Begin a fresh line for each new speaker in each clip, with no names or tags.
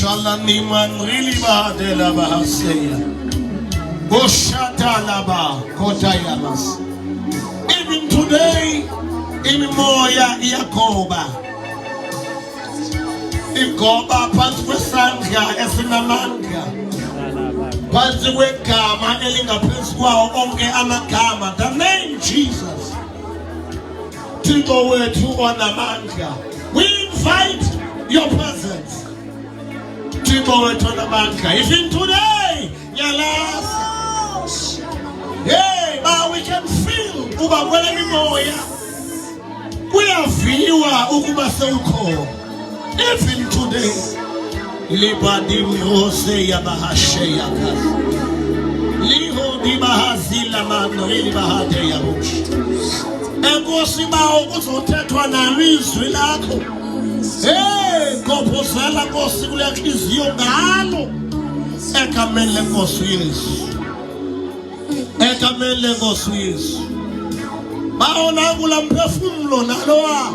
Shalani manrili bahadela bahaseya. Boshatalaba kotayamas. Even today, imimoya iyagoba. Igoba phansi kwesandla esinamandla. Phansi kwegama elingaphezu kwawo onke amagama. The name Jesus. Thixo wethu onamandla. We invite your presence. Thixo wethu onamandla. Even today, nyalasa. Hey, but we can feel uba kwele mimoya. Kuyaviwa ukuba sewukho. Even today, libadi mhose ya bahashe ya kazi. Liho di bahazila manrili bahade ya bush. Enkosi ba ukuzotethwa nalizwi lakho. Hey, kophozela Nkosi kule nhliziyo ngalo. Egameni lenkosi Yesu. Egameni lenkosi Yesu. Bawona kula mphefumulo nalowa.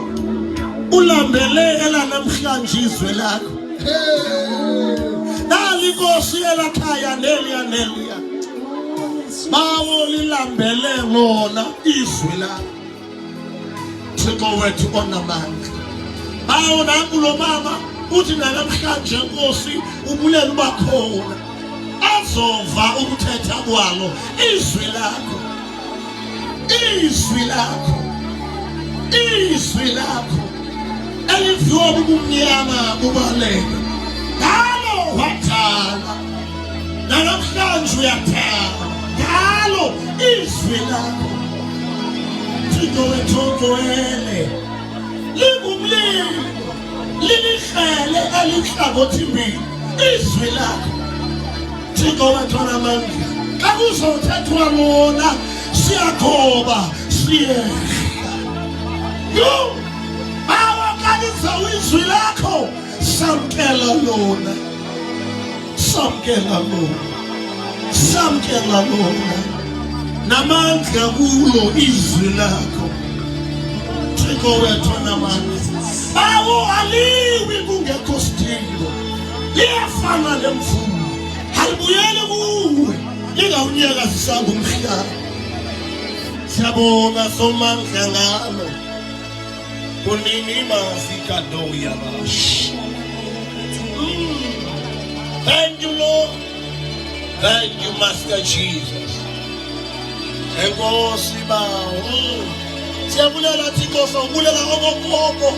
Ulambele ela namhlanje izwe lakho. Nali Nkosi elakhaya nelia. Bawo lilambele lona izwi lakho. Thixo wethu onamandla. Bawo nakulo mama uthi namhlanje Nkosi ubulela ubakhona. Azova ukuthetha kwalo izwi lakho. Izwi lakho. Izwi lakho. Elivyo ubumnyama bubaleka. Ngalo wathala. Namhlanje uyathaba. Ngalo izwi lakho. Thixo wethu oyele. Lingumlilo. Lilihlele elihlabothini. Izwi lakho. Thixo wethu onamandla. Xa kuzothethwa lona siyakhoba siyehla. Yo! Bawa izwi lakho samkela lona. Samkela lona. Samkela lona. Namandla kulo izwi lakho. Thixo wethu onamandla. Bawo aliwi kungekho sidingo. Liyafana nemvula. Halibuyele kuwe. Lingawunyakazisanga umhlaba. Siyabonga somandla ngalo. Kunini mazika doya bash. Thank you, Lord. Thank you, Master Jesus. Enkosi bawo. Siyabulela Thixo sobulela okokobo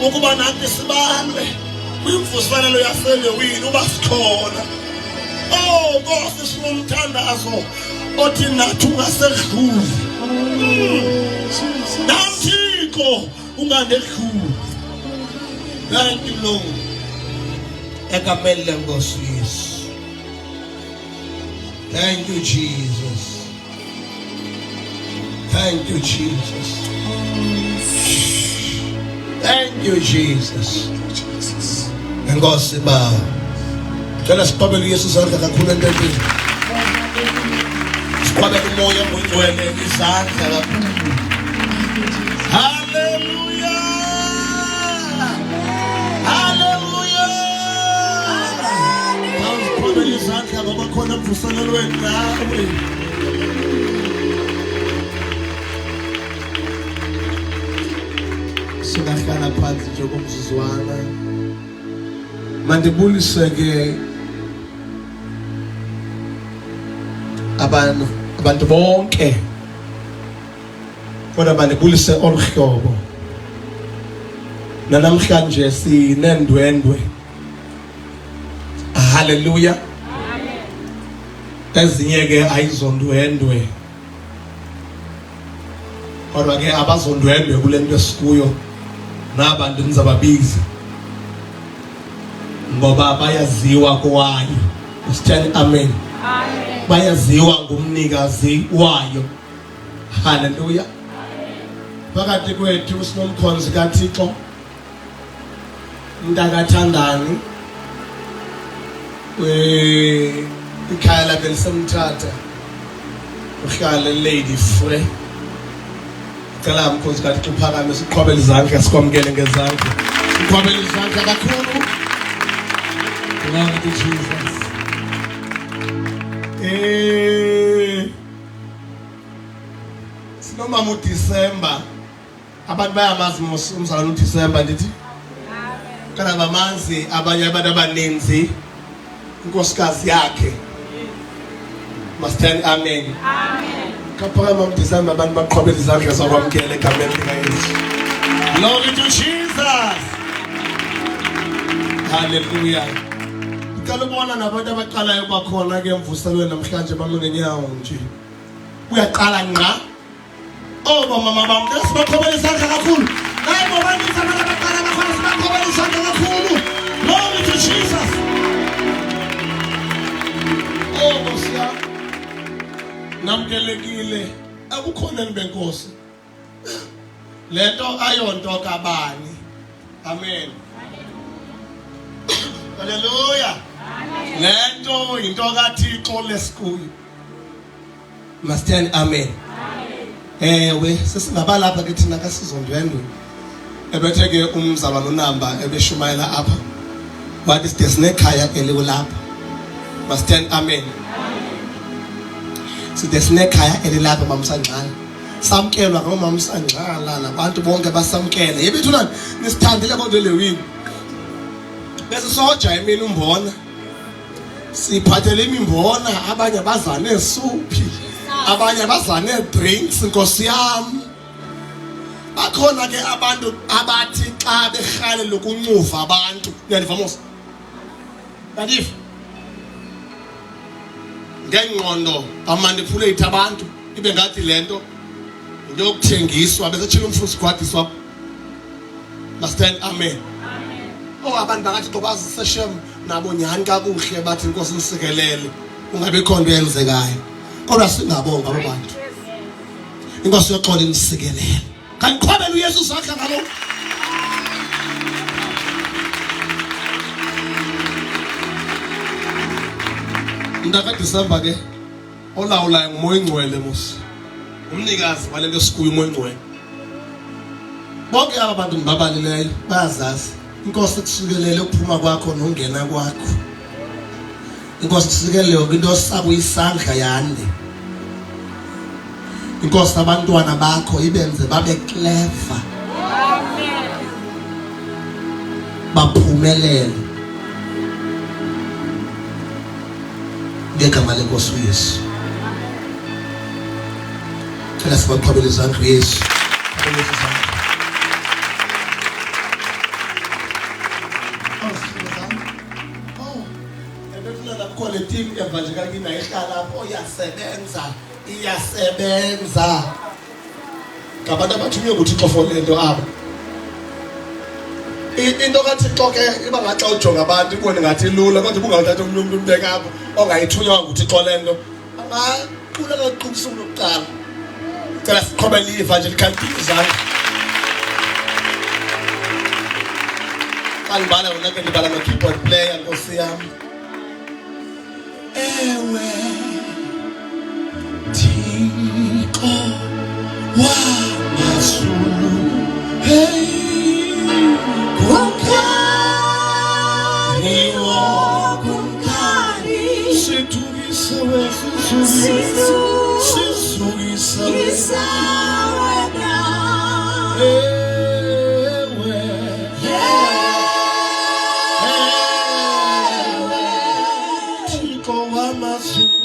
ukuba nathi sibalwe. Kwimvuselelo yaselewini uba sikhona. Oh, Nkosi sinomthandazo othi nathi ungasedluli. Nathiko ungandedluli. Thank you, Lord. Egameni lenkosi Yesu. Thank you, Jesus. Thank you, Jesus. Thank you, Jesus. Enkosi ba. Cela siqabele Yesu izandla kakhulu ententeni. Siqabele umoya ongcwele izandla kakhulu. Hallelujah. Hallelujah. Siqabele izandla ngoba khona emvuselelweni nawe. Singahlala phansi njengomzuzwana. Mandibulise ke abantu bonke. Kodwa mandibulise oluhlobo. Namhlanje sinendwendwe. Hallelujah. Amen. Ezinye ke ayizondwendwe. Kodwa ke abazondwendwe kule nto esikuyo nabantu nizababiza. Ngoba bayaziwa kwayo. Sithini amen. Amen. Bayaziwa ngumnikazi wayo. Hallelujah. Phakathi kwethu sinomkhonzi kaThixo. Mntakathandani. Ikhaya lakhe lisemthatha. Uhlala Lady Frey. Cela mkhonzi kaThixo uphakame siqhwabele izandla sikwamkele ngezandla. Siqhwabele izandla kakhulu. Glory to Jesus. Sinomama uDisemba. Abantu bayamazi umzalwane uDisemba ndithi. Kana bamanzi abanye abantu abaninzi inkosikazi yakhe. Must amen. Amen. Kaphakama uDisemba abantu baqhubela izandla zokwamkela egameni likaYesu. Glory to Jesus. Hallelujah. Ngicela ubona nabantu abaqalayo bakhona ke emvuselweni namhlanje bangenyawo nje. Uyaqala ngqa. Oh mama bam, sibaqhubela izandla kakhulu. Hayi ngoba abantu abaqala bakhona sibaqhubela izandla kakhulu. Glory to Jesus. Oh Mosia. Namkelekile akukhoneni benkosi. Lento ayonto kabani. Amen. Hallelujah. Lento into kaThixo lesikuyo. Must stand amen. Ewe sesingaba lapha ke thina kasizondwendwe. Ebethe ke umzalwane uNamba ebeshumayela apha. Wathi sinekhaya elikulapha. Must stand amen. Sinekhaya elilapha mamsangxala. Samkelwa ngomamsangxala nabantu bonke basamkele. Yebethuna nisithandile kodwa lewini. Bese soja emini umbona. Siphathele imimbona abanye bazane esuphi. Abanye bazane drinks Nkosi yami. Bakhona ke abantu abathi xa behale lokuncuva abantu. Uyaniva mos? Yaniva? Ngengqondo amanipulate abantu ibe ngathi lento into yokuthengiswa bese tshila umfusi gwadiswa. Must stand amen. Oh abantu bangathi qoba seshem nabo nyani kakuhle bathi Inkosi nisikelele ungabe khona into eyenzekayo. Kodwa singabonga abo bantu. Inkosi yoxola inisikelele. Kangiqhubele uYesu sakhe ngalo. Ndaka December ke olawula ngumoya ingcwele mos. Umnikazi walento sikuyo umoya ingcwele. Bonke aba bantu ngibabalileyo bayazazi. Inkosi kusikelele ukuphuma kwakho nongena kwakho. Inkosi kusikelele into sakuyisandla yande. Inkosi abantwana bakho ibenze babe clever. Amen. Baphumelele. Ngegama lenkosi uYesu. Cela sibaqhubele izandla uYesu. Khona team evangelika kina ihlala lapho iyasebenza ngabantu abathunywe nguThixo for lento aba into kaThixo ke iba ngaxa ujonga abantu ibone ngathi lula kodwa ubungathatha umuntu umbeka apho ongayithunywa nguThixo lento angaqula lokuqinisa lokuqala. Cela siqhubele i-evangelical team izandla. Kanibala wona ke ndibala no-keyboard player Nkosi yami. Ewe Thixo wamazulu hey kumkani wokumkani sithukise wesizwe wena ewe Thixo wamazulu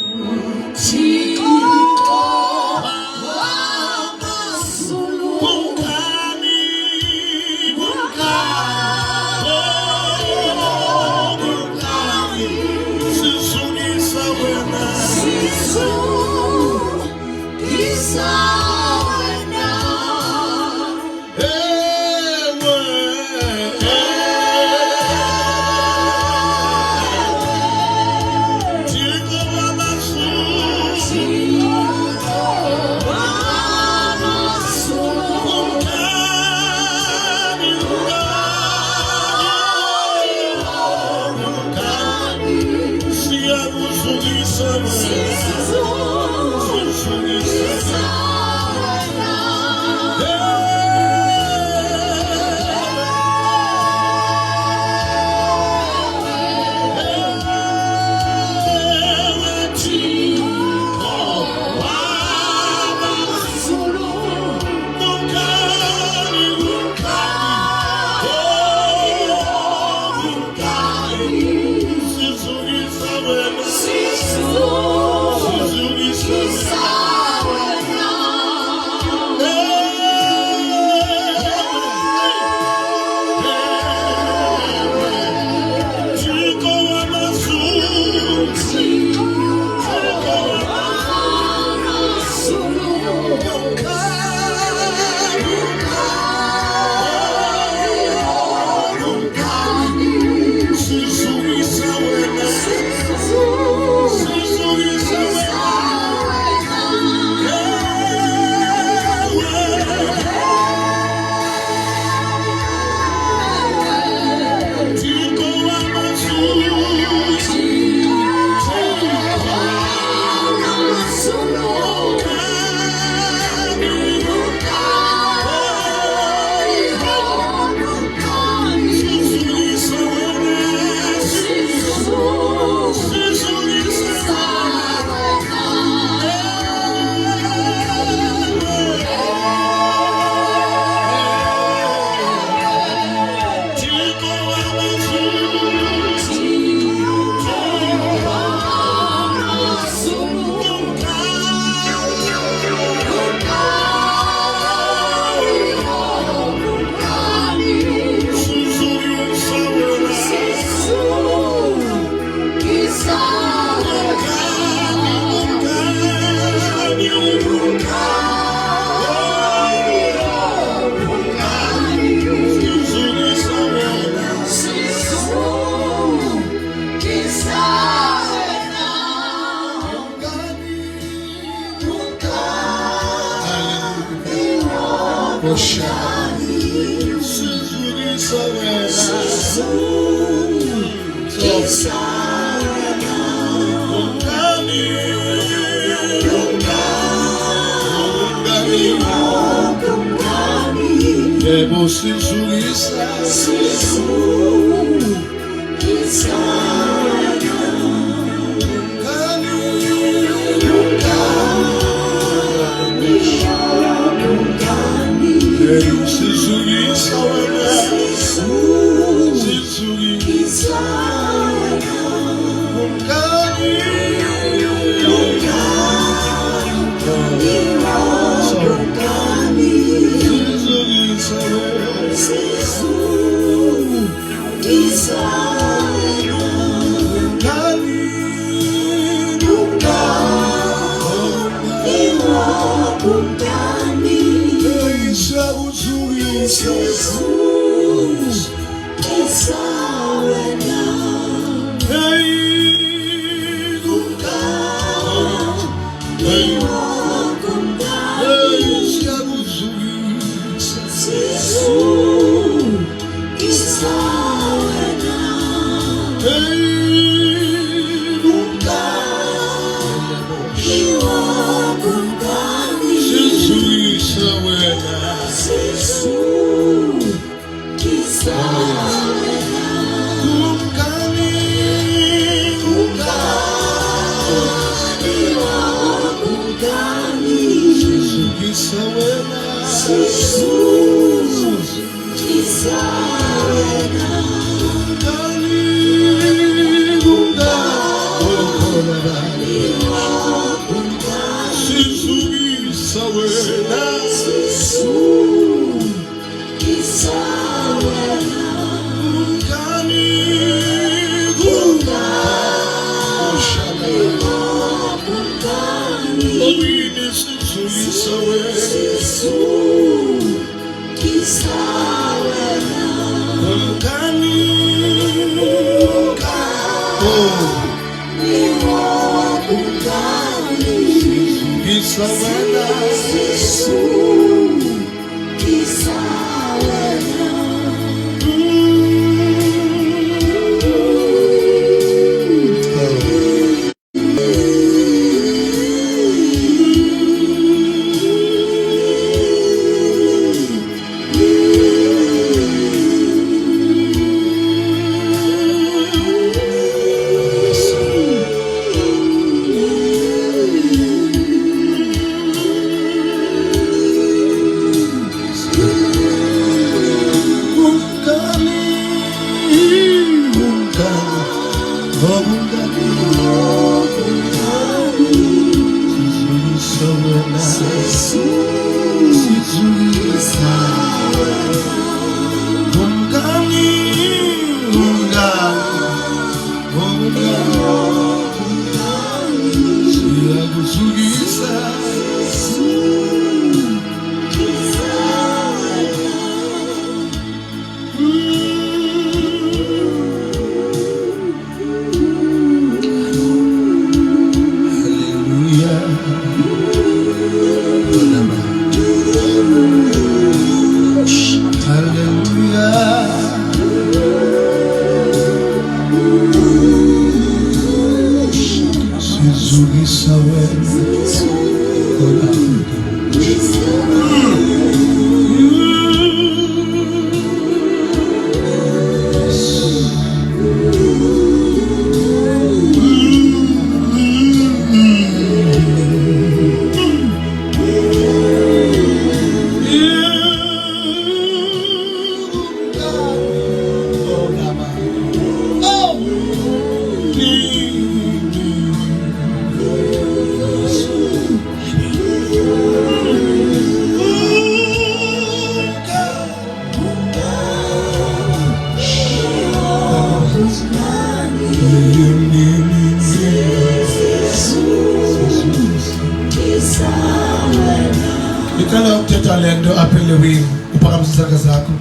Lendo apele wini uphakamisa zakho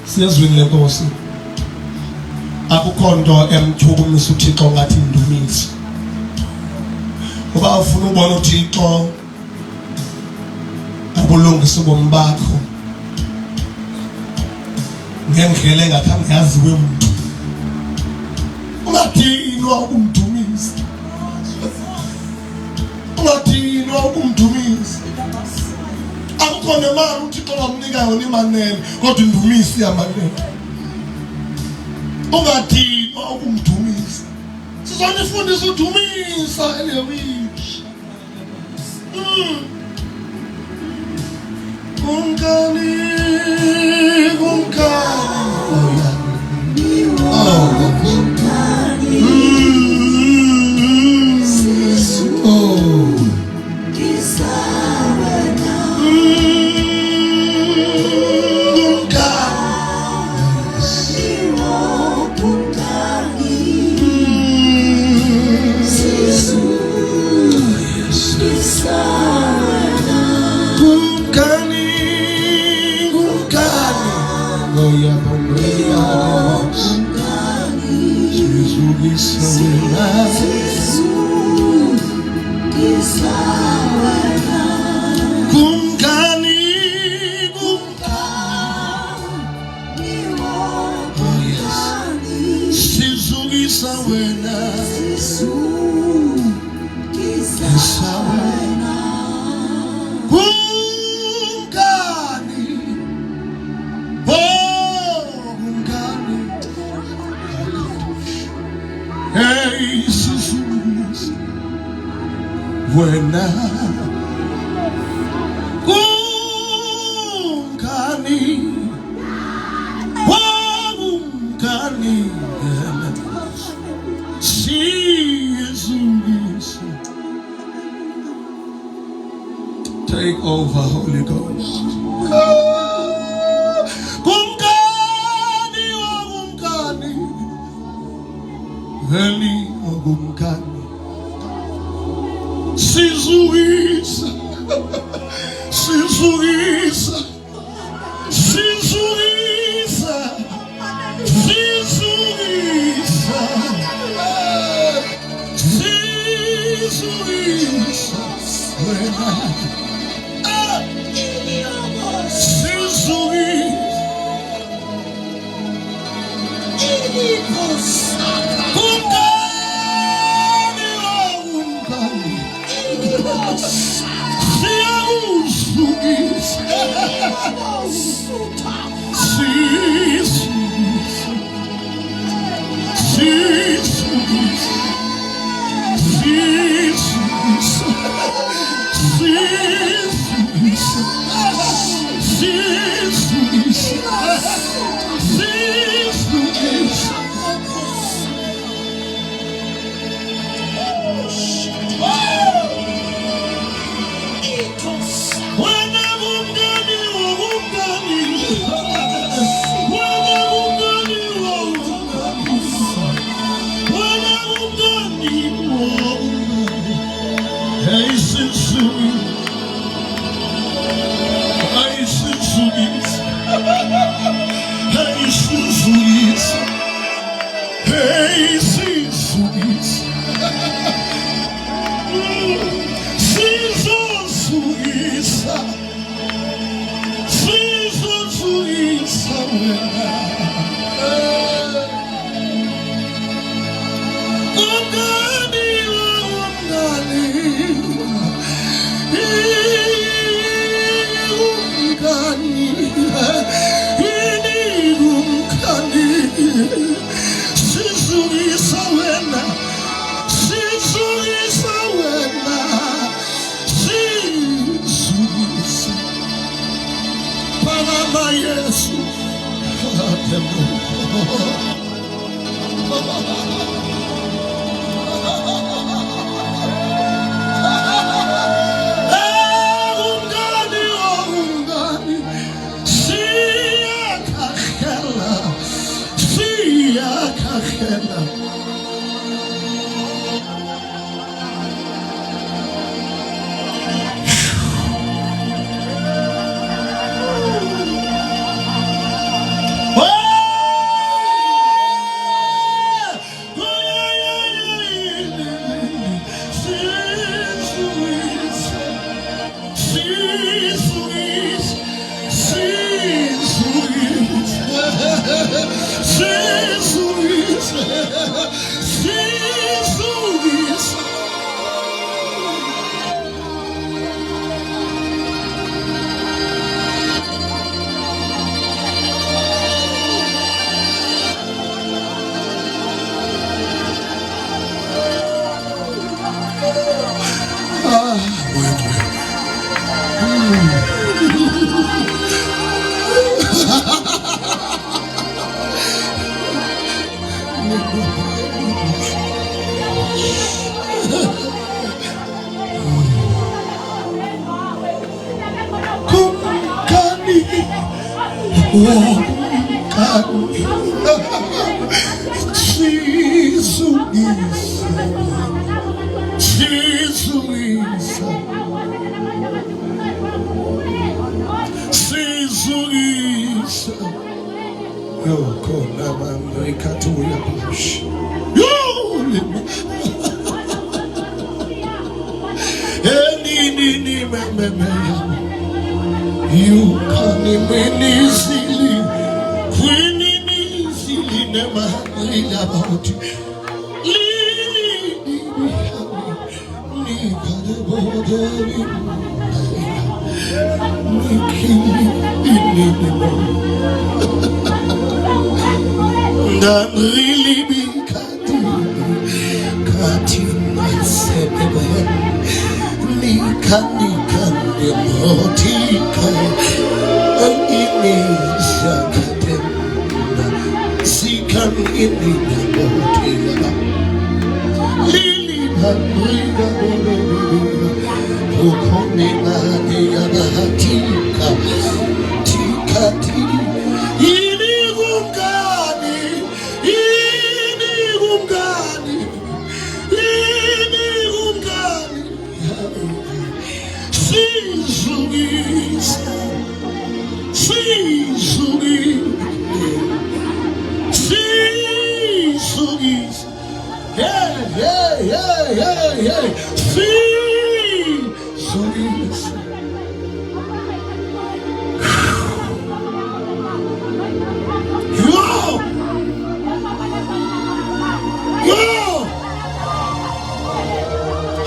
siyezwini lenkosi akukho nto emthukumisa uThixo ngathi indumiso uba ufuna ubona uThixo abulungisa ubomi bakho ngendlela engakhange yaziwe umuntu. Ungadinwa ukumdumisa, ungadinwa ukumdumisa. Akukho nemali uThixo ongamnika yona imanene, kodwa indumise yamanene. Ungadinwa ukumdumisa. Sizonifundisa udumisa elewini. Kumkani, take over, Holy Ghost. Kumkani wa kumkani, heli wa kumkani. Sizugisa, sizugisa, sizugisa, sizugisa, sizugisa. You can easily, when easily never read about you. That really be cutting myself. Nika demotika inisha katemna sikan inina lili bandriga ukonina diabatika tikati ini gungani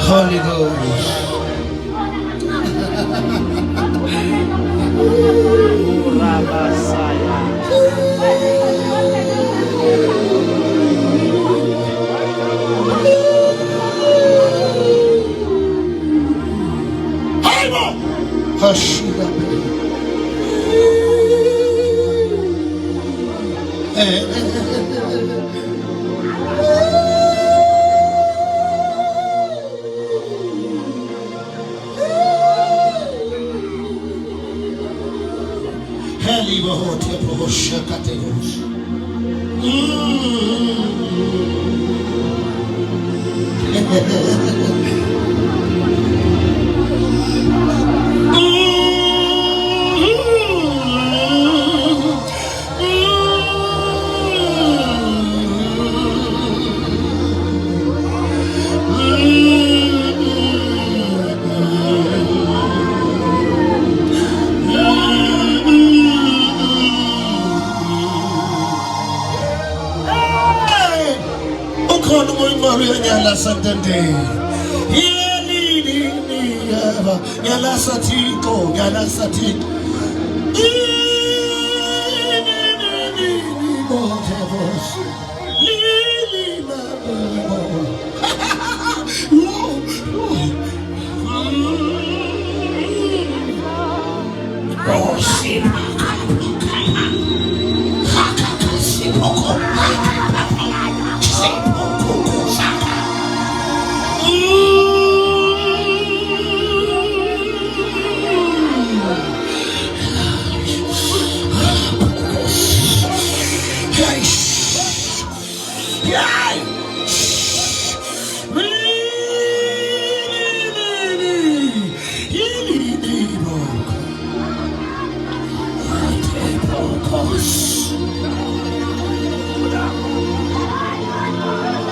Holy Ghost. Hashira.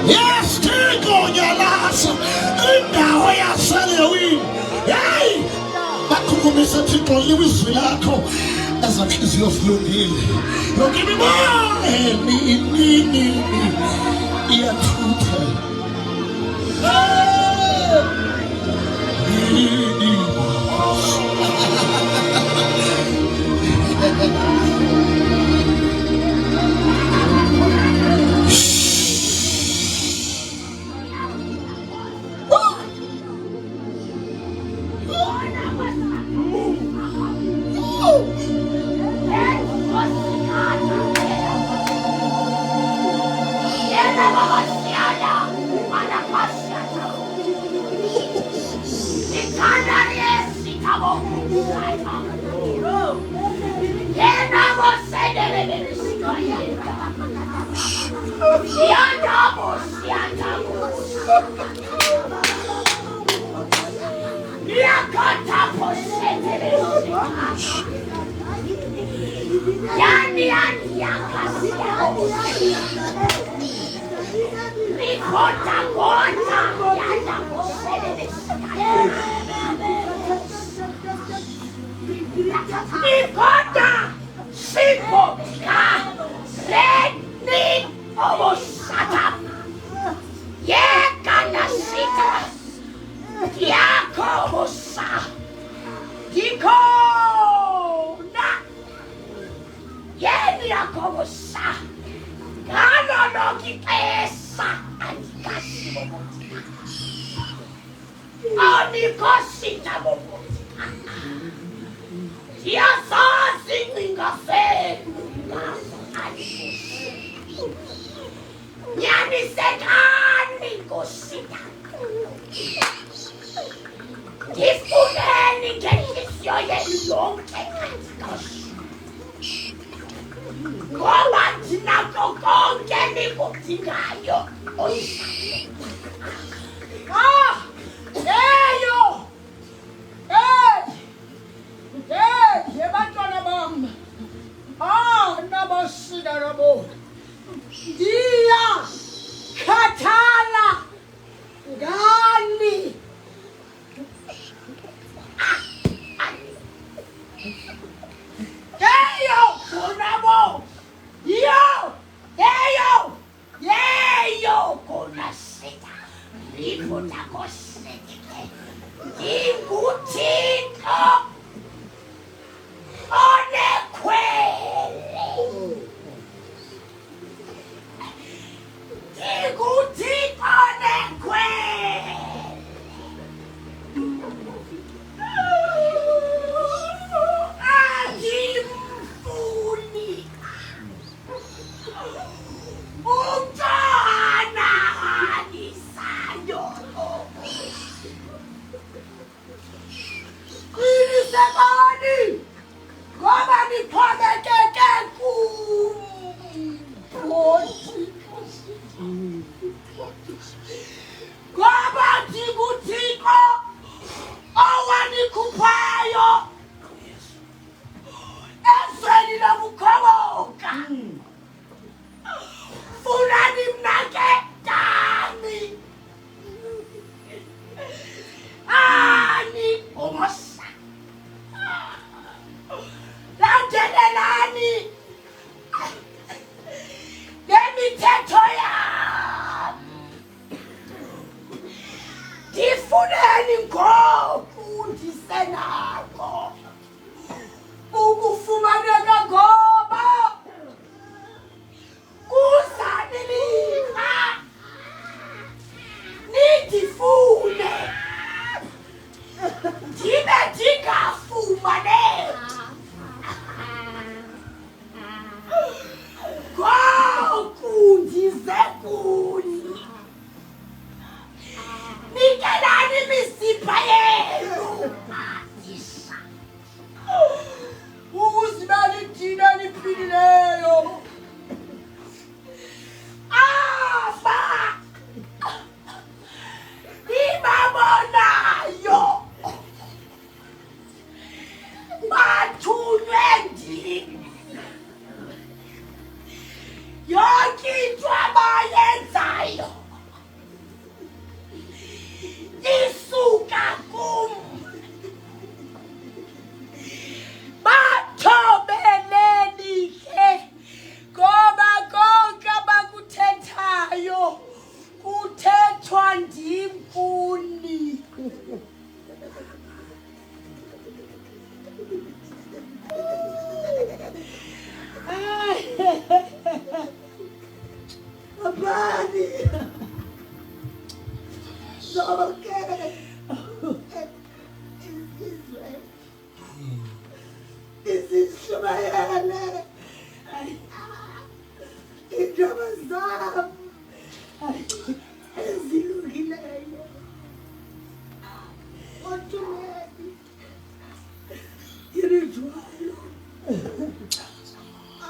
Yes, take on your last. Now I am selling. Yay! Bakukumisa tiko liwisi lako as an easy of looking. You give me more. Ni. Iya tuta.
Yes,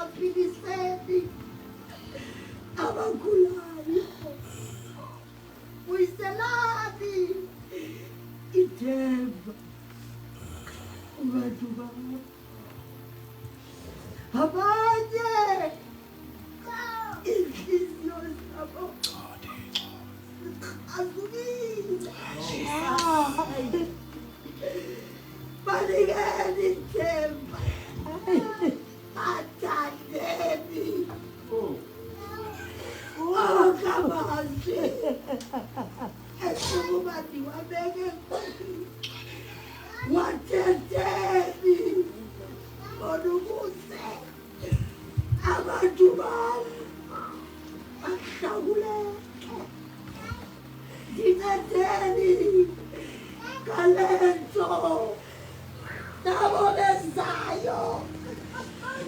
Apili Buyiselani ithemba abantu bami. Abanye inhliziyo zabo azulile. Banikeni ithemba. Bathandeni. Kabazi esukubani wabeke watheteni onukuze abantu bami bahlawuleke. Dincedeni ngalento nabo bezayo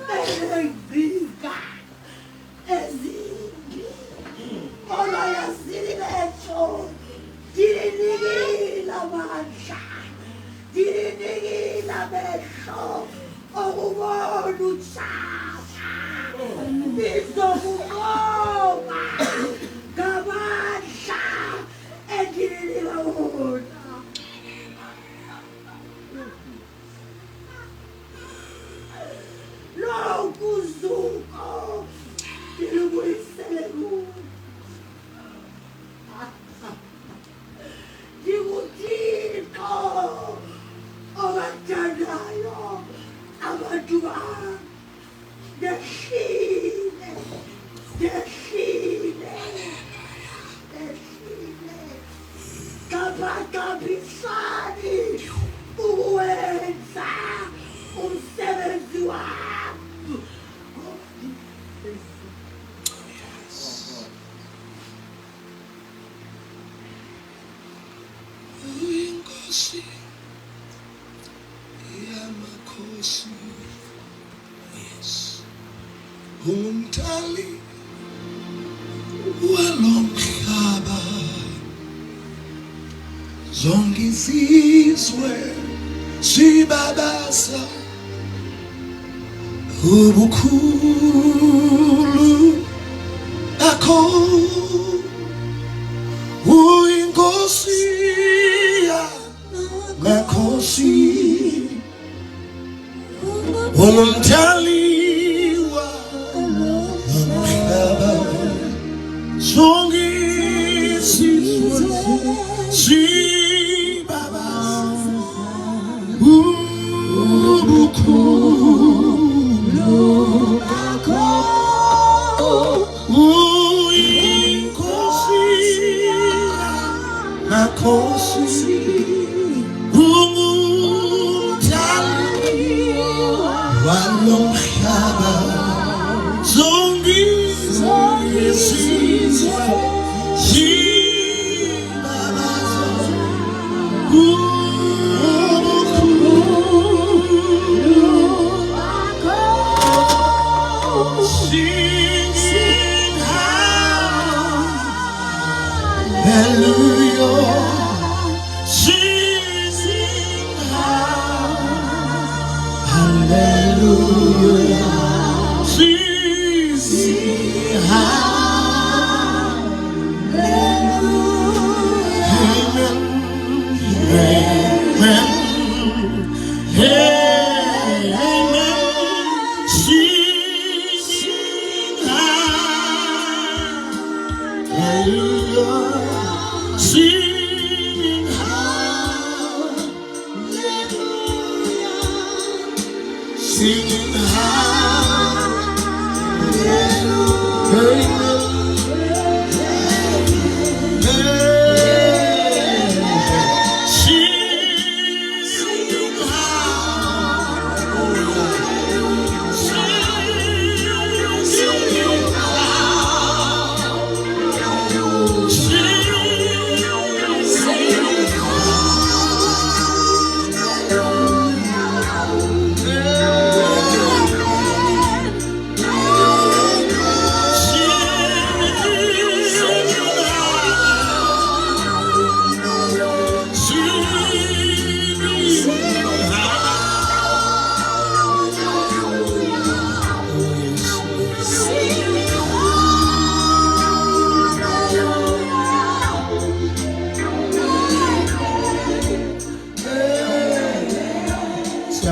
benezika ezimbi. Ola yasililecho dinikila amandla, dinikila amehlo okubona ukusasa. Nizokugqoka ngamandla engininika wona. Lokhu zuko ngilubuyisele kuwe. Ngikuthixo obathandayo abantu bami. Ngehlile, ngehlile, ngehlile. Kabaqabisani ukuwenza umsebenzi wami.
Inkosi yamakhosi, yes, ungumthali walomhlaba. Zonke izizwe zibabaza ubukhulu bakho. Uyinkosi yamakhosi, ungumthali walomhlaba. Zonke izizwe zibabaza ubukhulu bakho. Uyinkosi yamakhosi, ungumthali walomhlaba. Zonke izizwe zibabaza ubukhulu bakho. Singing hallelujah, singing hallelujah, singing hallelujah. Amen, amen, amen. Singing hallelujah, singing hallelujah, singing hallelujah, amen.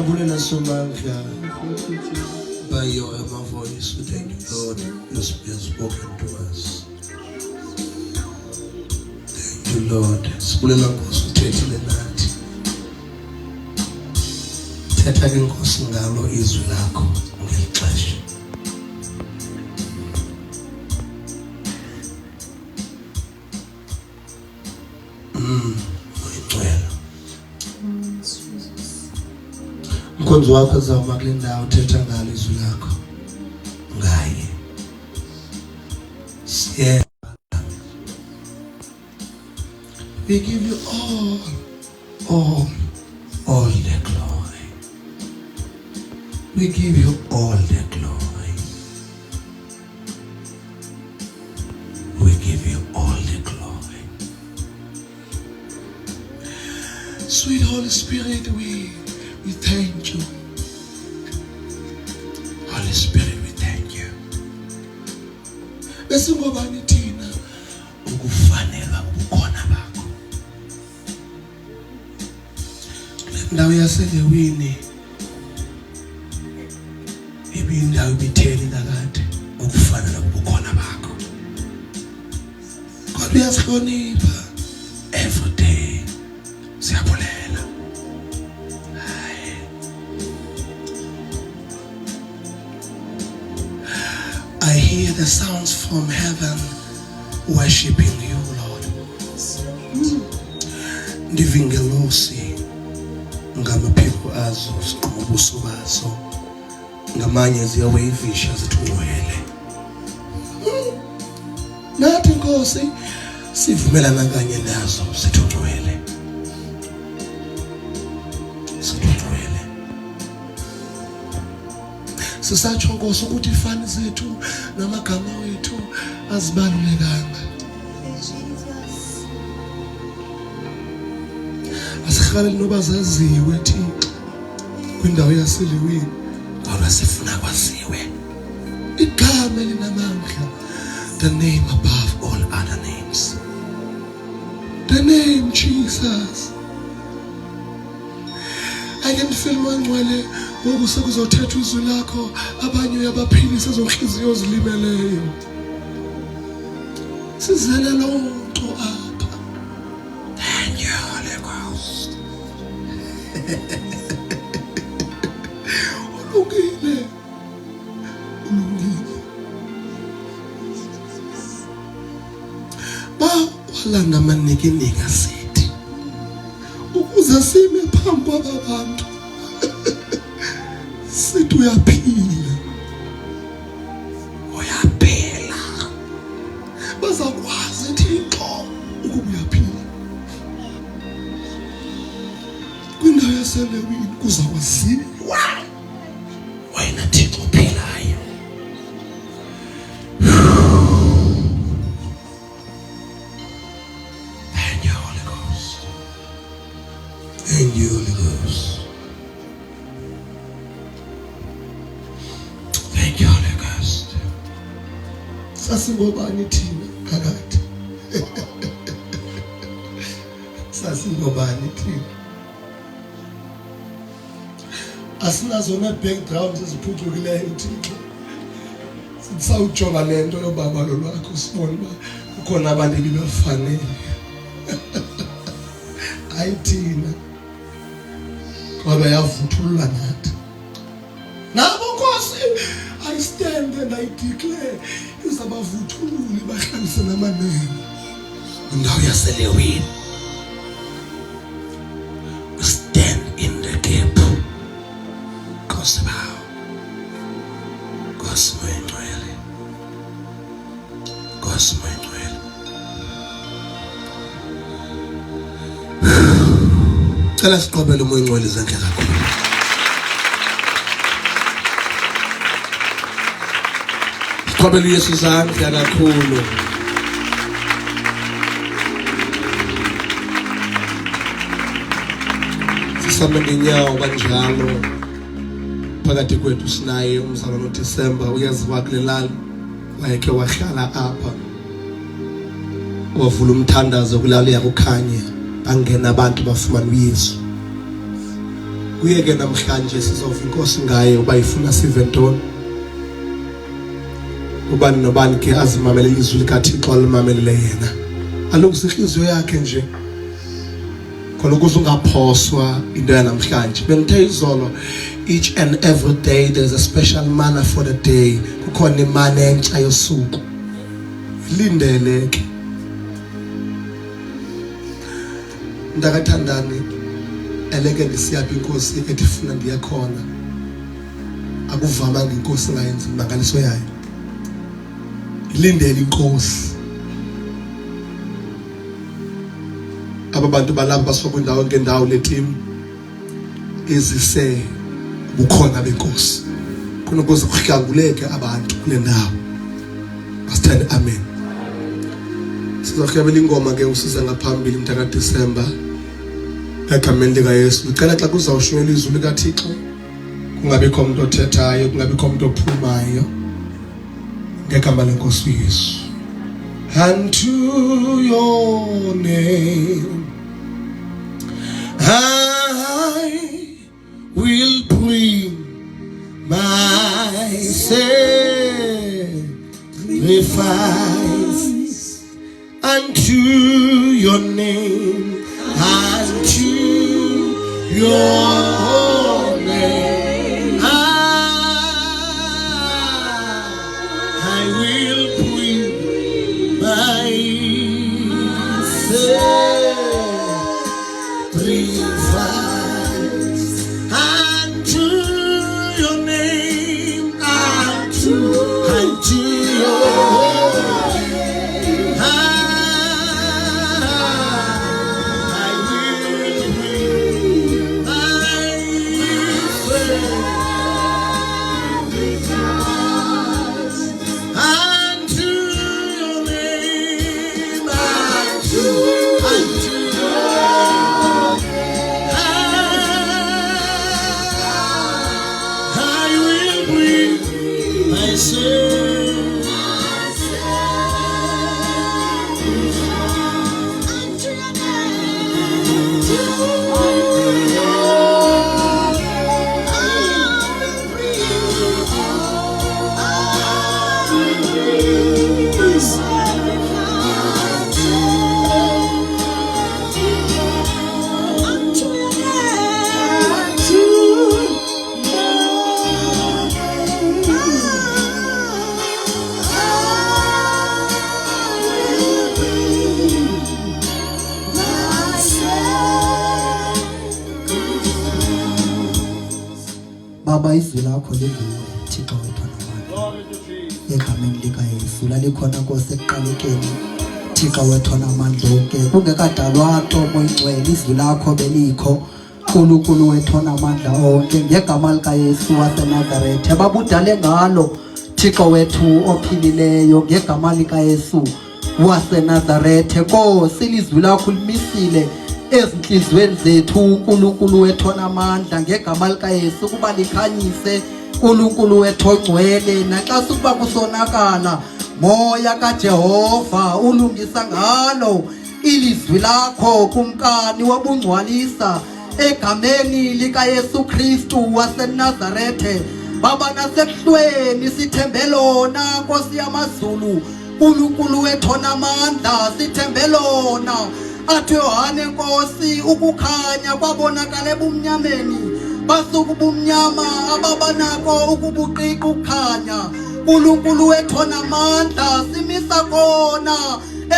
Siyabulela somandla. By your ever voice, we thank you, Lord. You have spoken to us. Thank you, Lord. Sibulela Nkosi uthethile nathi. Thetha ke Nkosi ngalo izwi lakho ngeli xesha. Mkhonzi wakho azawuma kule ndawo uthetha ngalo izwi lakho ngaye. We give you all the glory. We give you all the glory. We give you all the glory. Sweet Holy Spirit, we thank you. Holy Spirit, we thank you. Bese ngobani thina ukufanelwa ubukhona bakho. Ndawo yaselewini ibindawo ibitheli kakade ukufanelwa ubukhona bakho. Kodwa uyasihlonipha every day. Siyabulela. I hear the sounds from heaven worshiping you, Lord. Ndivingelosi ngamaphiko azo ngobuso bazo ngamanye ziyawayivisha zithungwele. Nathi Nkosi sivumelana kanye nazo zithungwele. Sisatsho Nkosi ukuthi ifani zethu namagama wethu azibalulekanga. Asihlale noba zaziwe Thixo kwindawo yaselewini ngoba sifuna kwaziwe igama elinamandla, the name above all other names, the name Jesus. I can feel mangcwele ngoku sekuzothethwa izwi lakho, abanye uyabaphilisa zonhliziyo zilimeleyo. Sizele lonto apha. Thank you, Holy Ghost. Ulungile. Ba walanda manikinika sithi ukuze sime phambi kwabantu sithi uyaphila. Uyaphila. Bazakwazi Thixo ukuba uyaphila. Kwindawo yaselewini kuzakwaziwa wena Thixo uphilayo. Thank you, Holy Ghost. Thank you, Holy Ghost. Thank you, Holy Ghost. Sasingobani thina kakade. Sasingobani thina. Asinazona background eziphucukileyo Thixo. Sawujonga lento yobaba lolwakho sibona uba kukhona abantu ebibafanele. Ayithina ngoba yavuthulula nathi. Nabo Nkosi, I stand and I declare izabavuthululi bahlalise namanene indawo yaselewini. We stand in the gap. Nkosi bawo. Nkosi moyengcwele. Nkosi moyengcwele. Cela siqobele umoyengcwele izandla zakho. Siqobele uYesu izandla kakhulu. Sisame ngenyawo kanjalo. Phakathi kwethu sinaye umzalwane uDisemba uyaziwa kule lali wayekhe wahlala apha. Wavula umthandazo kulali yakukhanya. Bangena abantu bafumana uYesu. Uyeke namhlanje sizova inkosi ngaye uba ifuna sive ntoni. Ubani nobani ke azimamele izwi likaThixo alimamelele yena. Alungise inhliziyo yakhe nje. Khona ukuze ungaphoswa into yanamhlanje. Bengithe izolo, each and every day there's a special manner for the day. Kukhona imana entsha yosuku. Lindele ke. Ndakathandani eleke ndisiyaphi inkosi ethi funa ndiyakhona. Akuvamanga inkosi ngayenza imangaliso yayo. Ilindele inkosi. Aba bantu balapha basuka indawo ngendawo le team izise bukhona benkosi. Khona ukuze kuhlanguleke abantu kule ndawo. Asithande amen. Sizokhebela ingoma ke usiza ngaphambili mhla kaDisemba. Egameni lika Yesu. Ngicela xa kuzawushiyela izwi likaThixo kungabikho umuntu othethayo, kungabikho umuntu ophumayo. Ngegama lenkosi uYesu. Unto your name I will bring my sacrifice. Unto your name, unto your name I will bring my sacrifice. Unto your name, unto your name I will bring my sacrifice. Unto your name, unto I will bring my
Baba izwi lakho linguwe Thixo wethu namandla. Egameni lika Yesu lalikhona Nkosi ekuqalekeni Thixo wethu namandla onke. Kungekadalwa Ntomo Ingcwele izwi lakho belikho. Nkulunkulu wethu namandla onke. Ngegama lika Yesu waseNazaretha babudale ngalo Thixo wethu ophilileyo. Ngegama lika Yesu waseNazaretha. Nkosi ilizwi lakho limisile ezinhlizweni zethu uNkulunkulu wethu namandla. Ngegama lika Yesu kuba likhanyise uNkulunkulu wethu ongcwele naxa sukuba kusonakala moya kaJehova ulungisa ngalo ilizwi lakho kumkani wabungcwalisa egameni lika Yesu Kristu waseNazaretha. Baba nasebuhlweni sithembe lona Nkosi yamazulu uNkulunkulu wethu namandla sithembe lona. Athi Yohane Nkosi ukukhanya kwabonakala ebumnyameni basuka ubumnyama ababanako ukubuqiqa ukukhanya. uNkulunkulu wethu namandla simisa khona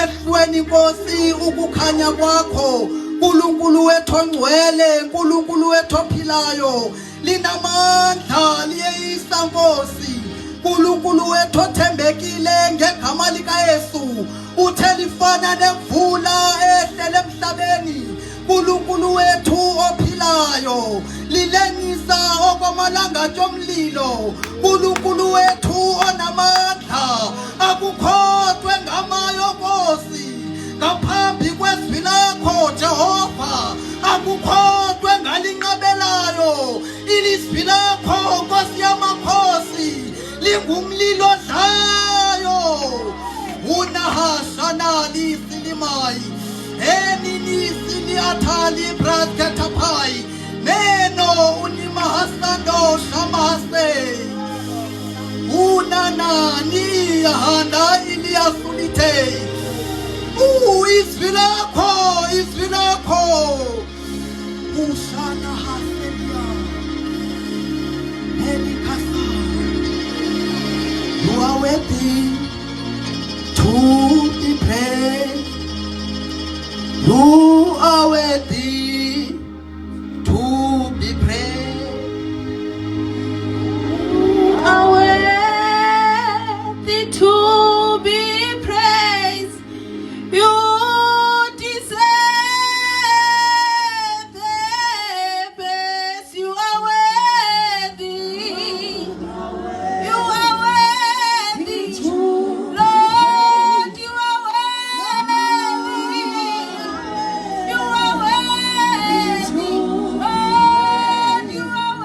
ebuhlweni Nkosi ukukhanya kwakho. uNkulunkulu wethu ongcwele, uNkulunkulu wethu ophilayo linamandla liyeyisa Nkosi. uNkulunkulu wethu othembekile ngegama lika Yesu uthe lifana nemvula ehlele emhlabeni. uNkulunkulu wethu ophilayo lilengisa okwamalanga omlilo. uNkulunkulu wethu onamandla akukhohlwe ngamayo Nkosi. Ngaphambi kwezwi lakho Jehova akukhohlwe ngalinqabelayo. Ilizwi lakho Nkosi yamakhosi lingumlilo odlayo. Unahashanali silimai enini sini athali brasketapai neno Mando Shamase Unanani Handa Iliasunite izwi lakho Usana Haselia Elikasa You are worthy to be praised. You are worthy to be praised.
You are worthy to be praised. You deserve the best. You are worthy. You are worthy. Lord, you are worthy. You are worthy. Lord, you are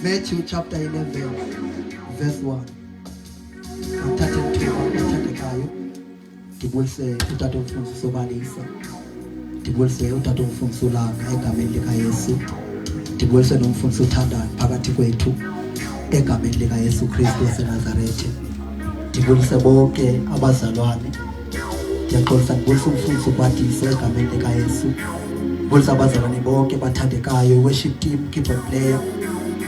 Matthew chapter 11 verse 1. Uthathe ithuba othandekayo ndibulise utata umfundisi sobalisa ndibulise utata umfundisi ulanga egameni likaYesu ndibulise nomfundisi uthandayo phakathi kwethu egameni likaYesu Kristu waseNazaretha ndibulise bonke abazalwane ndiyaxolisa ndibulise umfundisi ukwadiso egameni likaYesu ndibulise abazalwane bonke bathandekayo worship team keyboard player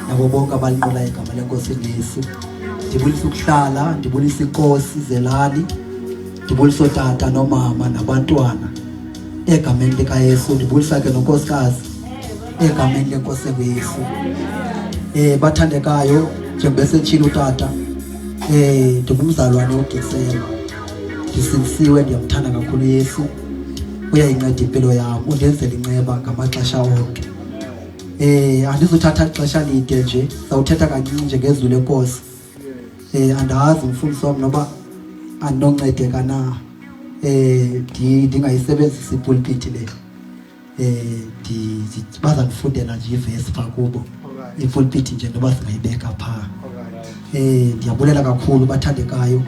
nabo bonke abalinqula igama lenkosi Yesu ndibulisa ukuhlala ndibulisa inkosi zelali ndibulisa otata nomama nabantwana egameni likaYesu ndibulisa ke nonkosikazi egameni lenkosi Yesu bathandekayo njengoba setshilo utata ndingumzalwane uDisemba ndisindisiwe ndiyamthanda kakhulu Yesu uyayinceda impilo yami undenzela inceba ngamaxesha onke andizothatha ixesha lide nje sawuthetha kancinci nje ngezwi lenkosi andazi umfundisi wami noba andinoncedeka na ndingayisebenzisa ipulpit le bazandifundela nje ivesi phaa kubo ipulpit nje noba singayibeka phaa. Ndiyabulela kakhulu bathandekayo.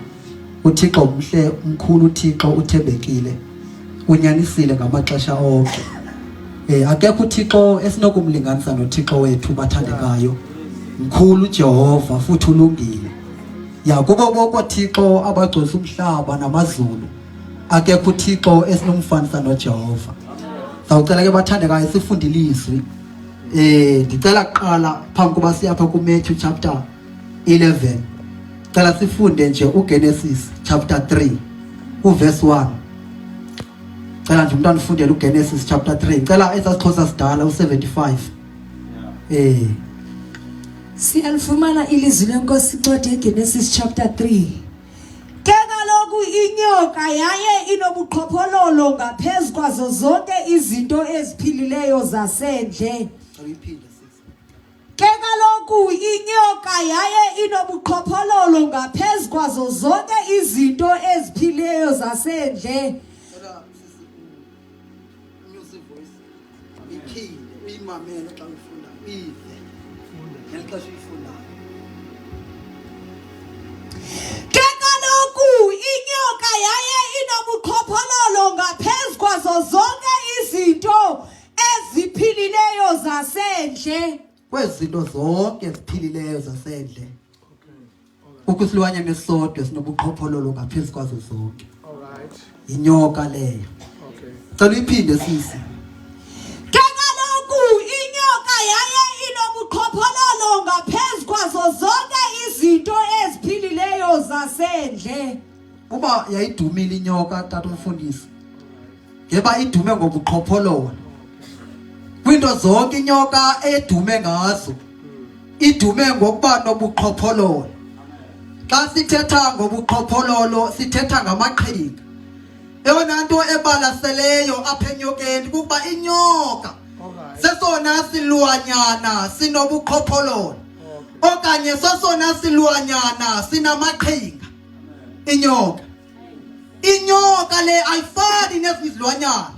uThixo mhle umkhulu, uThixo uthembekile, unyanisile ngamaxesha onke. Akekho uThixo esinokumlinganisa noThixo wethu bathandekayo. Mkhulu Jehova futhi ulungile. Kubo bonke Thixo abagcwele umhlaba namazulu, akekho uThixo esinomfanisa noJehova. Sawucela ke bathandekayo sifundile izwi. Ndicela kuqala phambi kuba siyapha kuMatthew chapter 11. Cela sifunde nje uGenesis chapter 3 uverse 1. Cela nje umntwana ufundele uGenesis chapter 3. Cela esasixhosa sidala u75.
Siyalifumana ilizwi lenkosi incwadi yeGenesis chapter 3.
Ke kaloku inyoka yaye inobuqhophololo ngaphezu kwazo zonke izinto eziphilileyo zasendle. Ke kaloku inyoka yaye inobuqhophololo ngaphezu kwazo zonke izinto eziphilileyo zasendle. Ke kaloku inyoka yaye inobuqhophololo ngaphezu kwazo zonke izinto eziphilileyo zasendle.
Kwezinto zonke eziphilileyo zasendle. Ukusilwanyana esodwa sinobuqhophololo ngaphezu kwazo zonke. Inyoka leyo. Cela uyiphinde sisi.
Ke kaloku inyoka yaye inobuqhophololo ngaphezu kwazo zonke izinto eziphilileyo zasendle.
Uba yayidumile inyoka tata umfundisi. Ngeba idume ngobuqhophololo. Kwinto zonke inyoka edume ngazo, idume ngokuba nobuqhophololo. Xa sithetha ngobuqhophololo sithetha ngamaqhinga. Eyona nto ebalaseleyo apha enyokeni kuba inyoka sesona silwanyana sinobuqhophololo, okanye sesona silwanyana sinamaqhinga. Inyoka le ayifani nezilwanyana.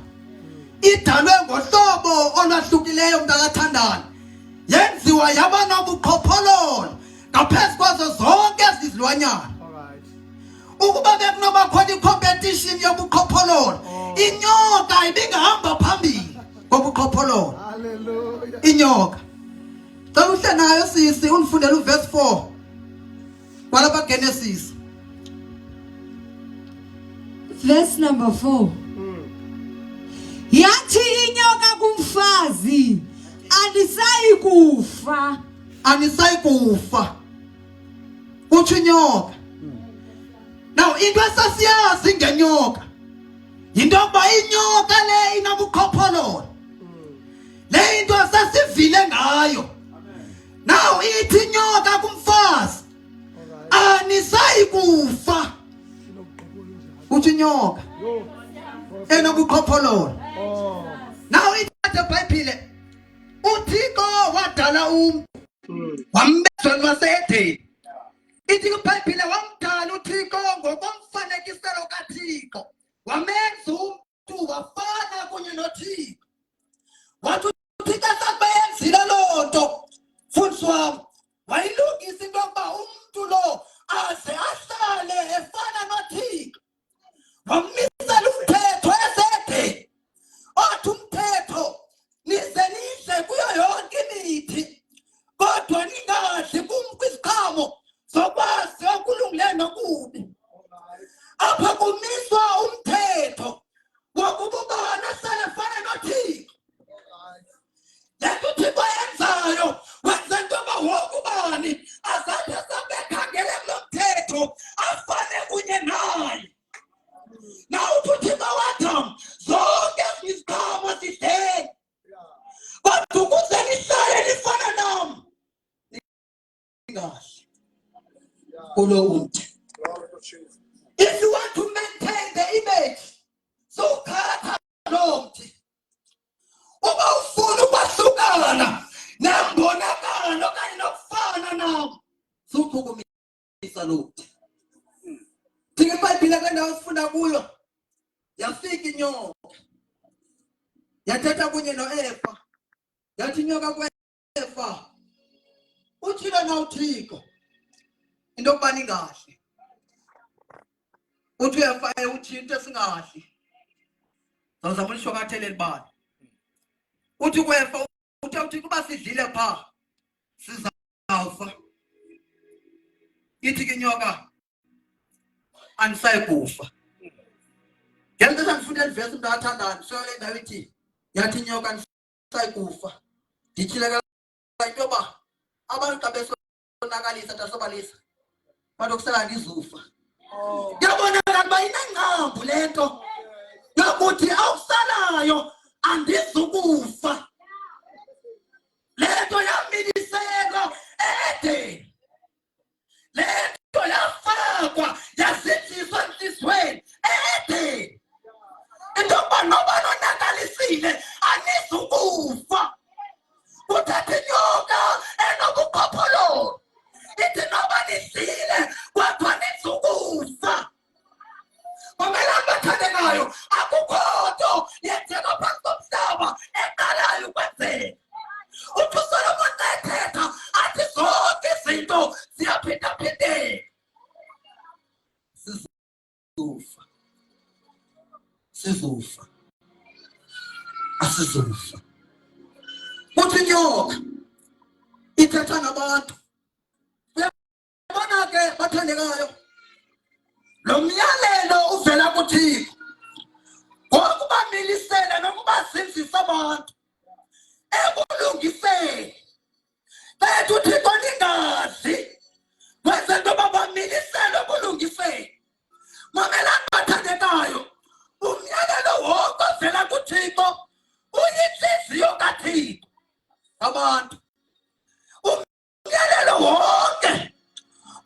Idalwe ngohlobo olwahlukileyo mntakathandana. Yenziwa yaba nobuqhophololo ngaphezu kwazo zonke izilwanyana. Ukuba bekunoba khona i-competition yobuqhophololo, inyoka ibingahamba phambili ngobuqhophololo. Inyoka. Xa uhle nayo sisi undifundele uverse 4 kwalapha Genesis.
Verse number 4.
Yathi inyoka kumfazi,
anisayi kufa. Uthi inyoka. Now into esasiyazi ngenyoka yinto yokuba inyoka le inobuqhophololo. Le into sasivile ngayo. Now ithi inyoka kumfazi, anisayi kufa. Uthi inyoka enobuqhophololo. Now ithathe iBhayibhile. uThixo wadala wambeza waseEdeni. Ithi iBhayibhile wamdala uThixo ngokomfanekiselo kaThixo. Wamenza umuntu wafana kunye noThixo. Wathi uThixo sakubenzile loo nto, mfundisi wami, wayilungisa into yokuba umuntu lo aze ahlale efana noThixo. Wamisela umthetho eSedeni. Othi umthetho nize nidle kuyo yonke imithi, kodwa ningadli kwisiqhamo sokwazi okulungileyo nokubi. Apha kumiswa umthetho wokuba ubani ahlale efana noThixo. Lento uThixo yenzayo wenza into yoba wonke ubani azathi asabekhangele kulo mthetho afane kunye naye. Now uThixo wathi zonke iziqhamo zidleni, kodwa ukuze nihlale nifana nami ningadli kulo umthi. If you want to maintain the image, so khatha lo mthi. Uba ufuna ukwahlukana nembonakalo okanye nokufana nami, suchukumisa lo mthi. Thina iBhayibhile kandawo sifunda kuyo yafika inyoka yathetha kunye noEva yathi inyoka kweEva uthile na uThixo into kubani ngahle uthi uEva uthi into esingahle zawuzama ulishokathele libani uthi kweEva uthi kuba sidlile pha sizawufa ithi inyoka anisayikufa ngempela ngifunda livesi umuntu athandana so le ndawo ithi yathi inyoka anisayikufa ndichileka into ba abantu abesonakalisa tasobalisa bantu kusala ndizufa yabonakala kuba inengqambu lento yokuthi awusalayo andizukufa lento yamiliseka ede lento yafakwa yasithiswa enhlisweni ede into yokuba nonakalisile anizukufa kuthatha inyoka enobuqhophololo ithi noba nidlile kodwa nizukufa mamela bathandekayo akukho nto yenzeka phansi komhlaba eqalayo ukwenzeka uthi uSolomon ethetha athi zonke izinto ziyaphindaphindeka sizufa asizufa uthi inyoka ithetha nabantu uyabona ke bathandekayo lo myalelo uvela kuThixo ngokuba milisela nokuba zinzisa abantu ekulungiseni bethu uThixo ningazi kwenze into babamilisela ukulungiseni mamela bathandekayo umyalelo wonke ovela kuThixo uyinhliziyo kaThixo abantu umyalelo wonke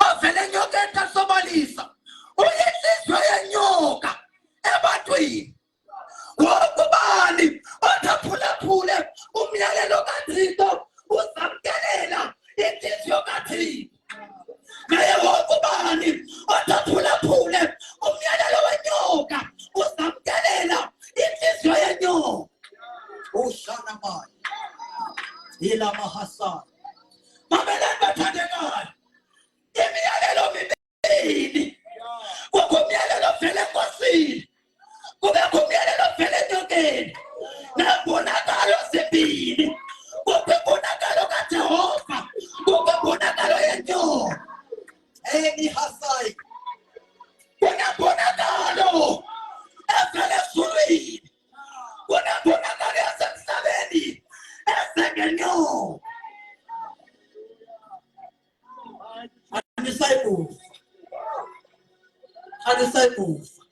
ovela enyokeni tasobalisa uyinhliziyo yenyoka ebantwini ngokubani othaphulaphule umyalelo kaThixo uzamkelela inhliziyo kaThixo naye ngokubani othaphulaphule umyalelo wenyoka uzamkelela inhliziyo yenyoka ushana manje ila mahasana mamela bathandekayo imiyalelo mibili kukho umyalelo vele enkosini kubekho umyalelo vele enyokeni nembonakalo zibili kukho imbonakalo kaJehova kukho imbonakalo yenyoka hasayi kunembonakalo evele ezulwini kunembonakalo yasemhlabeni ezengenyoka anisayikufa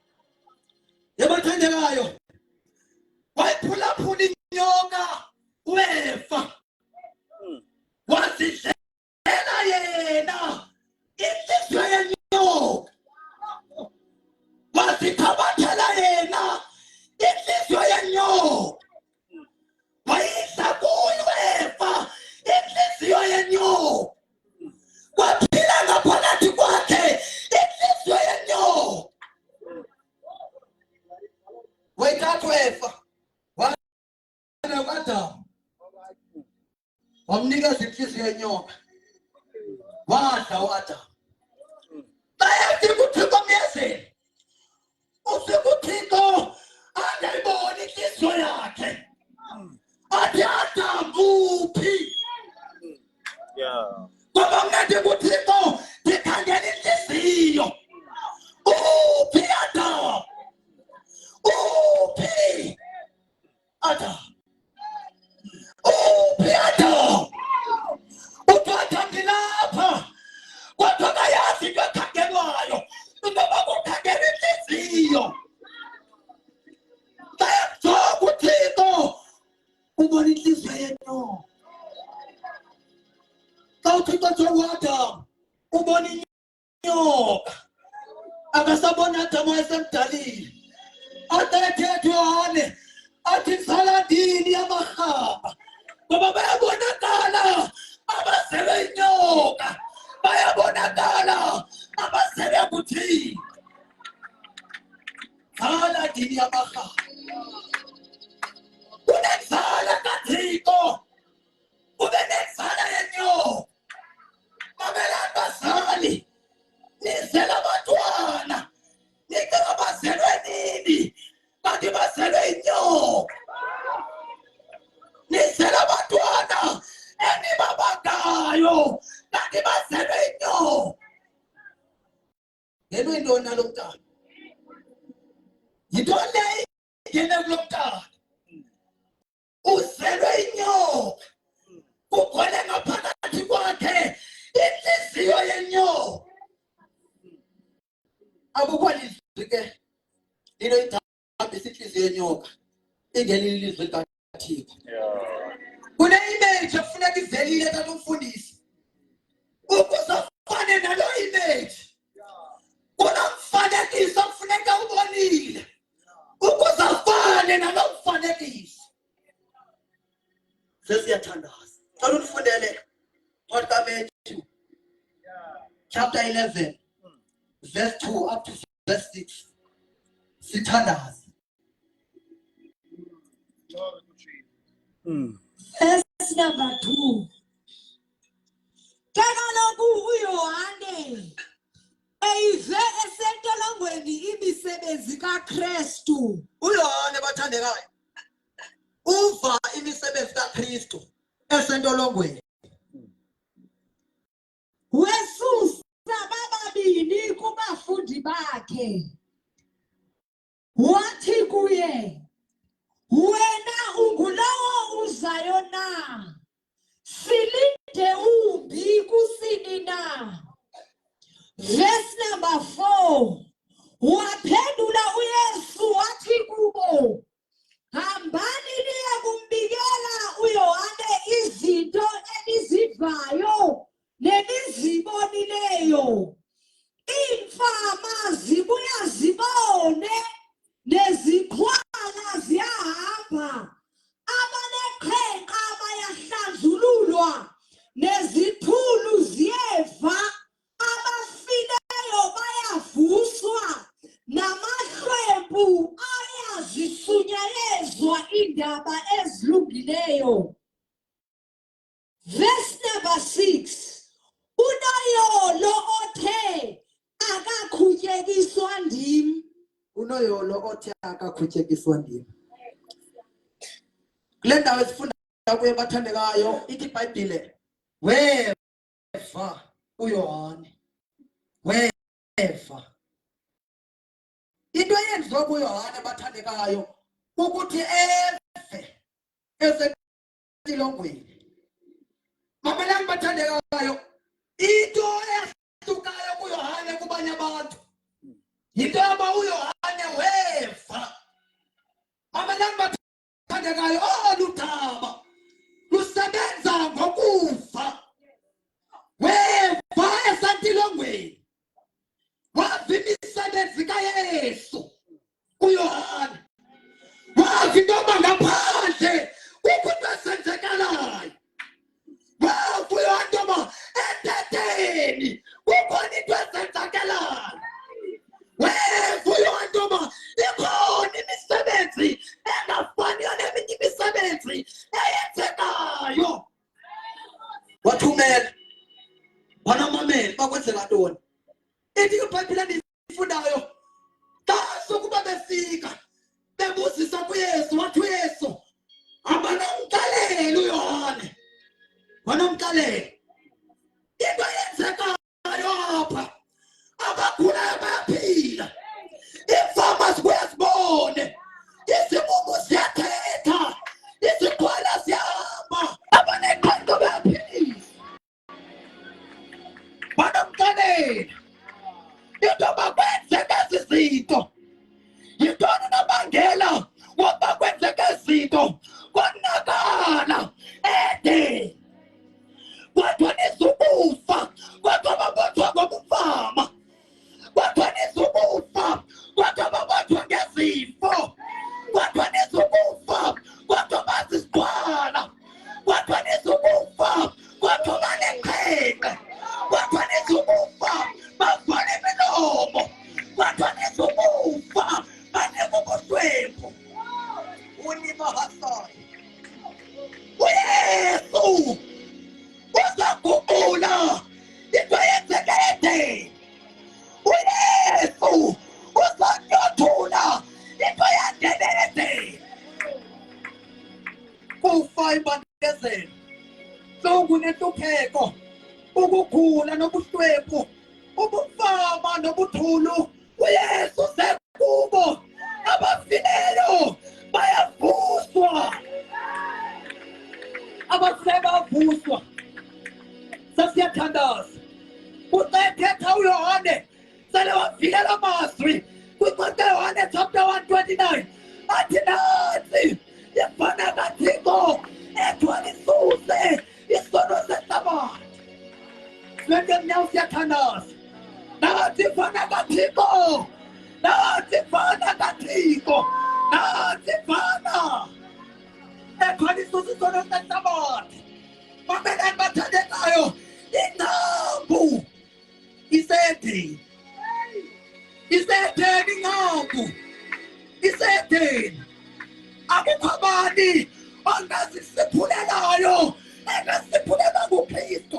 yabathandekayo wayiphulaphula inyoka wefa wazidlela yena inhliziyo yenyoka wazithabathela yena inhliziyo yenyoka wayidla kuyo wefa inhliziyo yenyoka kwaphila ngaphakathi kwakhe inhliziyo yenyoka wayithatha wefa wana uAdamu wamnikeza inhliziyo yenyoka wadla uAdamu bayafika uThixo myezeni ufika uThixo angayiboni inhliziyo yakhe athi Adamu kuphi ngoba mnandi kuThixo ndikhangela inhliziyo uphi Adamu uphi Adamu uphi Adamu uthanda ngilapha kodwa kayazi into ekhangelwayo ngoba kukhangela inhliziyo bayamjonga uThixo ubona inhliziyo yenyoka uThixo jonga uAdamu ubona inyoka akasabona Adamu wayesemdalile athethe Yohane athi saladini yamahaba ngoba bayabonakala abasebe inyoka bayabonakala abasebe kuthini saladini
encwadini yabaRhali. Kunenzala kaThixo, kube nenzala yenyoka. Mamelani bazali, nizela abantwana, nicinga bazelwe nini, kanti bazelwe inyoka. Nizela abantwana enibabangayo, kanti bazelwe inyoka. Yebo intoni nalo mntana? Yintoni le ingene kulo mntana? Uzelwe inyoka. Kukhona ngaphakathi kwakhe inhliziyo yenyoka. Akukho lizwi ke lino ithamba inhliziyo yenyoka ingene ilizwi likaThixo. Kune image efuneka ivelile kanti umfundisi ukuzafane nalo image. Kunomfanekiso kufuneka ubonile ukuzafane nalo mfanekiso. Sesiyathandaza. Cela unifundele Matthew chapter 11 verse 2 up to verse 6. Sithandaza.
Verse number 2. Kaloku uYohane eyive esentolongweni imisebenzi kaKristu.
uYohane bathandekayo uva imisebenzi kaKristu esentolongweni.
Wesusa bababini kubafundi bakhe. Wathi kuye, wena ungulowo uzayo na? Silinde umbi kusini na? Verse number 4. Waphendula uYesu wathi kubo, hambani niye kumbikela uYohane izinto enizivayo nenizibonileyo. Imfama zibuya zibone, nezikhwala ziyahamba, abaneqhenqa bayahlanjululwa, nezithulu ziyeva, abafileyo bayavuswa, namahlwempu ayazisunyayezwa indaba ezilungileyo. Verse number 6. Unoyolo othe akakhutyekiswa ndim.
Unoyolo othe akakhutyekiswa ndim. Kule ndawo esifunda kuyo bathandekayo ithi iBhayibhile, weva uYohane. Weva. Into eyenziwa kuYohane bathandekayo ukuthi eve esentilongweni. Mamelani bathandekayo, into ehlukayo kuYohane kubanye abantu yinto yoba uYohane weva. Mamelani bathandekayo, olu thaba lusebenza ngokufa. Weva esentilongweni, wava imisebenzi kaYesu uYohane. Wava into yoba ngaphandle kukho into esenzekalayo. Wava uYohane into yoba entetheni kukhona into esenzekalayo. Weva uYohane into yoba ikhona imisebenzi engafaniyo neminye imisebenzi eyenzekayo. Wathumela banamameli bakwenzela ntoni? Ithi iBhayibhile endiyifundayo, xa uYesu sekubo abafileyo bayavuswa abasebavuswa sasiyathandaza uqethetha uYohane sele wavikela amazwi kwincwadi kaYohane chapter 129 athi nansi ifana kaThixo ethwalisuse isono sehlabathi lento mnyawo siyathandaza nansi ifana kaThixo nansi ifana kaThixo nansi ifana ethwalisuse isono sehlabathi babelani bathandekayo ingqambu isetheni ingqambu isetheni akukho abani ongazisiphulelayo engasiphulela kuKristu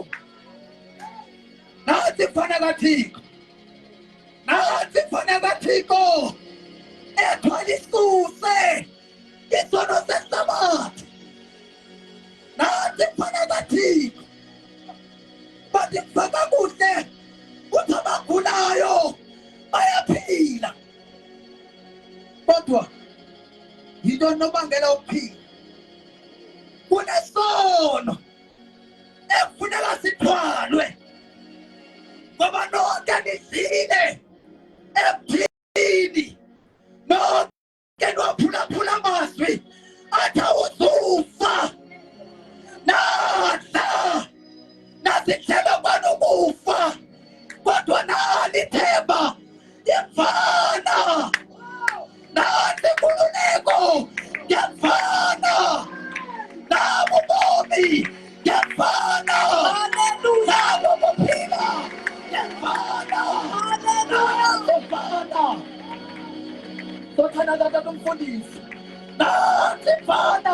nansi ifana kaThixo nansi ifana kaThixo ethwalisuse isono sehlabathi nansi ifana kaThixo bathi kufaka kuhle kuthi abagulayo bayaphila kodwa yinto nobangela ukuphila kunesono ekufuneka sithwalwe ngoba nonke nizile ebuthini nonke nwaphulaphula amazwi athi awuzufa nadla nasithemba kwanokufa kodwa nalithemba yemfana nansi inkululeko yemfana nabo bomi yemfana nabo kuphila yemfana yemfana sothanda tata umfundisi nansi imfana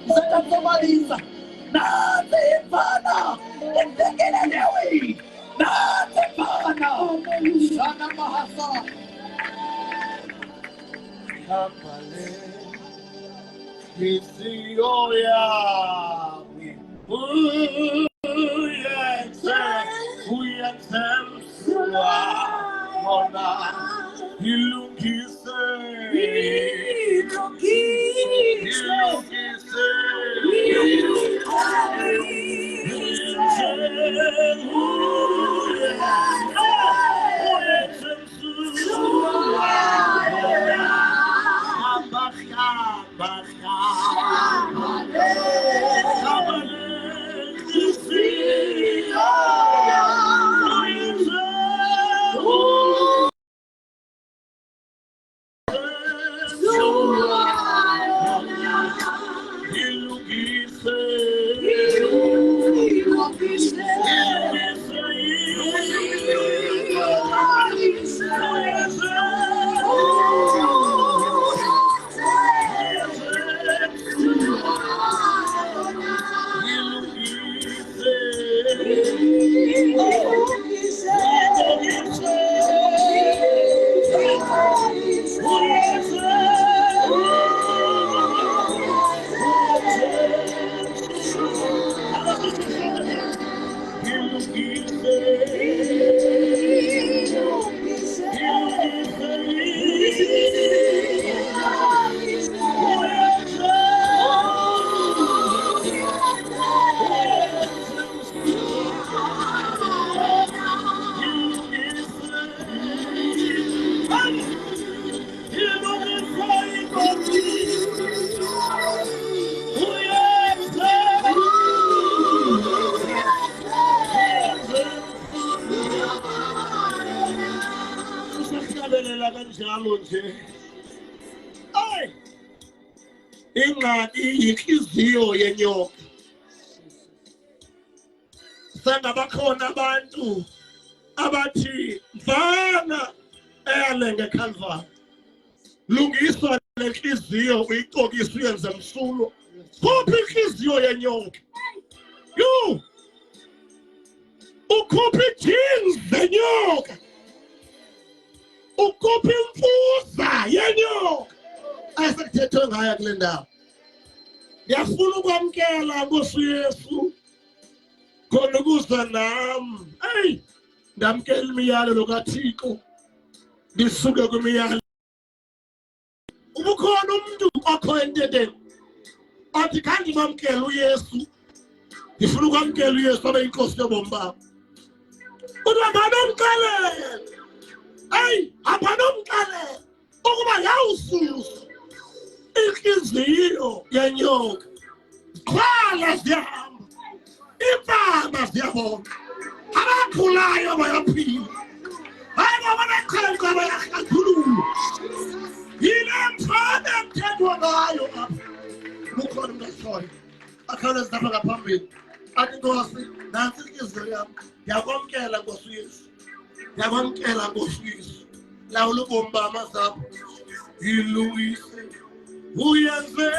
zetasomalisa nansi imfana emzekelelewi nansi imfana shana mahasa Kapale Isiyo yami Uyathemswa Mona Ilungise ingxaki yinhliziyo yenyoka sengabakhona abantu abathi mfana eyale ngeKalvari lungiswa lenhliziyo uyicokisa uyenze msulo khupha inhliziyo yenyoka yo ukhupha ijinsi zenyoka ukhupha imfuza yenyoka asekuthethwe ngayo kule ndawo ngiyafuna ukwamkela Nkosi Yesu khona ukuza nami ndamkela imiyalelo kaThixo Bisuke kumiyalo. Ubukhona umuntu okho entedeni. Athi kanti bamkela uYesu. Ngifuna ukwamkela uYesu abe inkosi yobomi bakho. Kodwa banomxelela. Hey, abanomxelela. Ukuba yawususa. Inhliziyo yenyoka. Khwala ziyahamba. Impama ziyabona. Abakhulayo bayaphila. Hayi ngoba neqhenqa bayakhuluma. Yile mthanda emthethwa ngayo apha. Bukhona umuntu ahlole. Akhawuleza lapha ngaphambili. Athi Nkosi, nansi inhliziyo yami. Yakwamkela Nkosi uYesu. Yakwamkela Nkosi uYesu. Lawula ubomi bami zakho. Yilungise. Uyenze.